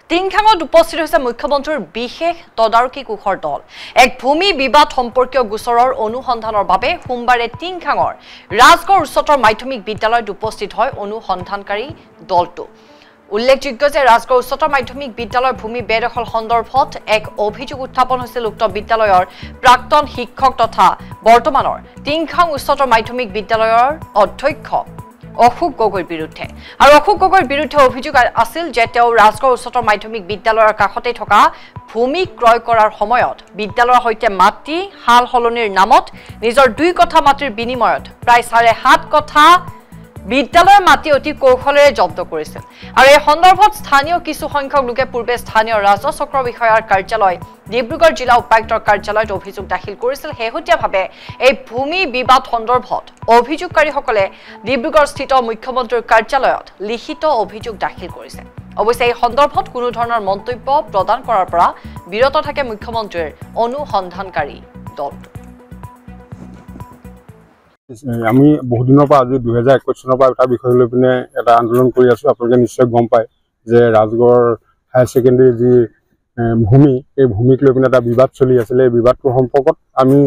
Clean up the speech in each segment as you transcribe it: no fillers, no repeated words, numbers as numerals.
টিংখাঙত উপস্থিত হৈছে মুখ্যমন্ত্ৰীৰ বিশেষ তদাৰকী কোষৰ দল। এক ভূমি বিবাদ সম্পৰ্কীয় গোচৰৰ অনুসন্ধানৰ বাবে সোমবাৰে টিংখাঙৰ ৰাজগড় উচ্চতৰ মাধ্যমিক বিদ্যালয়ত উপস্থিত হয় অনুসন্ধানকাৰী দলটো। উল্লেখযোগ্য যে ৰাজগড় উচ্চতৰ মাধ্যমিক বিদ্যালয়ৰ ভূমি বেদখল সন্দৰ্ভত এক অভিযোগ উত্থাপন হৈছিল উক্ত বিদ্যালয়ৰ প্ৰাক্তন শিক্ষক তথা বৰ্তমানৰ টিংখাং উচ্চতৰ মাধ্যমিক বিদ্যালয়ৰ অধ্যক্ষ অশোক গগৈৰ বিৰুদ্ধে। আৰু অশোক গগৈৰ বিৰুদ্ধে অভিযোগ আছিল যে তেওঁ ৰাজগড় উচ্চতৰ মাধ্যমিক বিদ্যালয়ৰ কাষতে থকা ভূমি ক্ৰয় কৰাৰ সময়ত বিদ্যালয়ৰ সৈতে মাটি হাল সলনিৰ নামত নিজৰ 2 কঠা মাটিৰ বিনিময়ত প্ৰায় 7.5 কঠা বিদ্যালয়ৰ মাটি অতি কৌশলেৰে জব্দ কৰিছিল। আৰু এই সন্দৰ্ভত স্থানীয় কিছু সংখ্যক লোকে পূৰ্বে স্থানীয় ৰাজহ চক্ৰ বিষয়াৰ কাৰ্যালয় ডিব্ৰুগড় জিলা উপায়ুক্তৰ কাৰ্যালয়ত অভিযোগ দাখিল কৰিছিল। শেহতীয়াভাৱে এই ভূমি বিবাদ সন্দৰ্ভত অভিযোগকাৰীসকলে ডিব্ৰুগড়স্থিত মুখ্যমন্ত্ৰীৰ কাৰ্যালয়ত লিখিত অভিযোগ দাখিল কৰিছে। অৱশ্যে এই সন্দৰ্ভত কোনো ধৰণৰ মন্তব্য প্ৰদান কৰাৰ পৰা বিৰত থাকে মুখ্যমন্ত্ৰীৰ অনুসন্ধানকাৰী দলটো। আমি বহুদিনৰ পৰা আজি 2021 চনৰ পৰা এটা বিষয় লৈ পিনে এটা আন্দোলন কৰি আছো। আপোনালোকে নিশ্চয় গম পায় যে ৰাজগড় হায়াৰ ছেকেণ্ডেৰী যি ভূমি এই ভূমিক লৈ পিনে এটা বিবাদ চলি আছিলে। এই বিবাদটোৰ সম্পৰ্কত আমি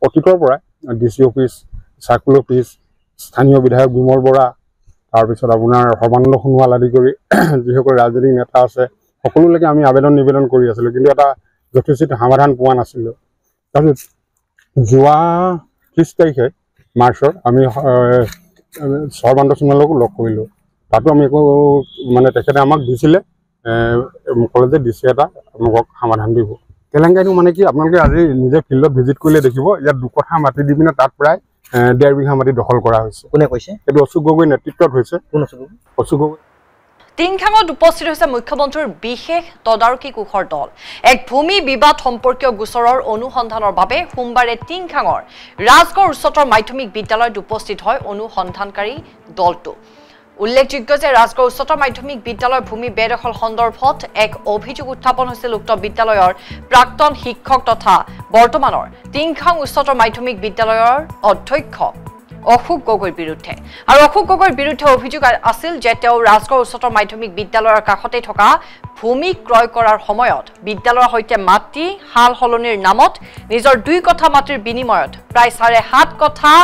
অতীতৰ পৰাই ডিচি অফিচ, চাৰ্কুল অফিচ, স্থানীয় বিধায়ক বিমল বৰা, তাৰপিছত আপোনাৰ সৰ্বানন্দ সোণোৱাল আদি কৰি যিসকল ৰাজনৈতিক নেতা আছে সকলোলৈকে আমি আবেদন নিবেদন কৰি আছিলোঁ, কিন্তু এটা যথোচিত সমাধান পোৱা নাছিলোঁ। তাৰপিছত যোৱা 30 তাৰিখে মাৰ্চৰ আমি সৰ্বানন্দ সোণোৱালকো লগ কৰিলোঁ। তাতো আমি একো মানে তেখেতে আমাক দিছিলে, ক'লে যে ডিচি এটা আপোনালোকক সমাধান দিব। কেলেংকাৰীটো মানে কি, আপোনালোকে আজি নিজে ফিল্ডত ভিজিট কৰিলে দেখিব, ইয়াত 2 কঠা মাটি দি পিনে তাত প্ৰায় 1.5 বিঘা মাটি দখল কৰা হৈছে। কোনে কৈছে? এইটো অশোক গগৈৰ নেতৃত্বত হৈছে। কোন অশোক গগৈ? অশোক গগৈ। টিংখাঙত উপস্থিত হৈছে মুখ্যমন্ত্ৰীৰ বিশেষ তদাৰকী কোষৰ দল। এক ভূমি বিবাদ সম্পৰ্কীয় গোচৰৰ অনুসন্ধানৰ বাবে সোমবাৰে টিংখাঙৰ ৰাজগড় উচ্চতৰ মাধ্যমিক বিদ্যালয়ত উপস্থিত হয় অনুসন্ধানকাৰী দলটো। উল্লেখযোগ্য যে ৰাজগড় উচ্চতৰ মাধ্যমিক বিদ্যালয়ৰ ভূমি বেদখল সন্দৰ্ভত এক অভিযোগ উত্থাপন হৈছিল উক্ত বিদ্যালয়ৰ প্ৰাক্তন শিক্ষক তথা বৰ্তমানৰ টিংখাং উচ্চতৰ মাধ্যমিক বিদ্যালয়ৰ অধ্যক্ষ অশোক গগৈৰ বিৰুদ্ধে। আৰু অশোক গগৈৰ বিৰুদ্ধে অভিযোগ আছিল যে তেওঁ ৰাজগড় উচ্চতৰ মাধ্যমিক বিদ্যালয়ৰ কাষতে থকা ভূমি ক্ৰয় কৰাৰ সময়ত বিদ্যালয়ৰ সৈতে মাটি হাল সলনিৰ নামত নিজৰ 2 কঠা মাটিৰ বিনিময়ত প্ৰায় 7.5 কঠা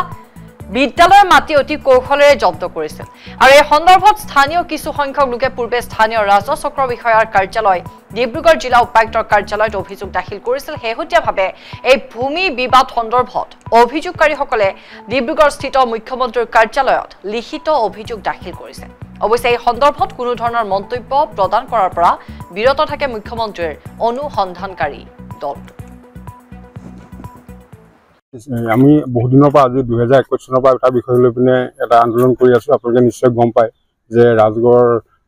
বিদ্যালয়ৰ মাটি অতি কৌশলেৰে জব্দ কৰিছিল। আৰু এই সন্দৰ্ভত স্থানীয় কিছু সংখ্যক লোকে পূৰ্বে স্থানীয় ৰাজহ চক্ৰ বিষয়াৰ কাৰ্যালয় ডিব্ৰুগড় জিলা উপায়ুক্তৰ কাৰ্যালয়ত অভিযোগ দাখিল কৰিছিল। শেহতীয়াভাৱে এই ভূমি বিবাদ সন্দৰ্ভত অভিযোগকাৰীসকলে ডিব্ৰুগড়স্থিত মুখ্যমন্ত্ৰীৰ কাৰ্যালয়ত লিখিত অভিযোগ দাখিল কৰিছে। অৱশ্যে এই সন্দৰ্ভত কোনো ধৰণৰ মন্তব্য প্ৰদান কৰাৰ পৰা বিৰত থাকে মুখ্যমন্ত্ৰীৰ অনুসন্ধানকাৰী দলটো। আমি বহুদিনৰ পৰা আজি 2021 চনৰ পৰা এটা বিষয় লৈ পিনে এটা আন্দোলন কৰি আছো। আপোনালোকে নিশ্চয় গম পায় যে ৰাজগড়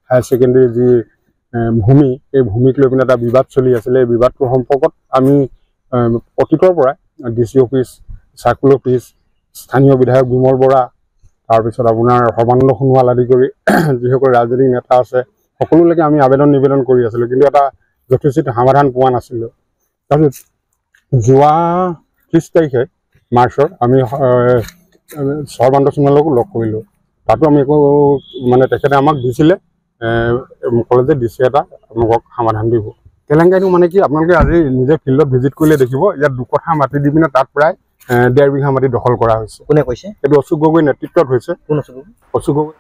হায়াৰ ছেকেণ্ডেৰী যি ভূমি এই ভূমিক লৈ পিনে এটা বিবাদ চলি আছিলে। এই বিবাদটোৰ সম্পৰ্কত আমি অতীতৰ পৰাই ডিচি অফিচ, চাৰ্কুল অফিচ, স্থানীয় বিধায়ক বিমল বৰা, তাৰপিছত আপোনাৰ সৰ্বানন্দ সোণোৱাল আদি কৰি যিসকল ৰাজনৈতিক নেতা আছে সকলোলৈকে আমি আবেদন নিবেদন কৰি আছিলোঁ, কিন্তু এটা যথোচিত সমাধান পোৱা নাছিলোঁ। তাৰপিছত যোৱা 30 তাৰিখে মাৰ্চৰ আমি সৰ্বানন্দ সোণোৱালকো লগ কৰিলোঁ। তাতো আমি একো মানে তেখেতে আমাক দিছিলে, ক'লে যে ডিচি এটা আপোনালোকক সমাধান দিব। কেলেংকাৰীটো মানে কি, আপোনালোকে আজি নিজে ফিল্ডত ভিজিট কৰিলে দেখিব, ইয়াত 2 কঠা মাটি দি পিনে তাত প্ৰায় 1.5 বিঘা মাটি দখল কৰা হৈছে। কোনে কৈছে? এইটো অশোক গগৈৰ নেতৃত্বত হৈছে। কোন অশোক গগৈ? অশোক গগৈ।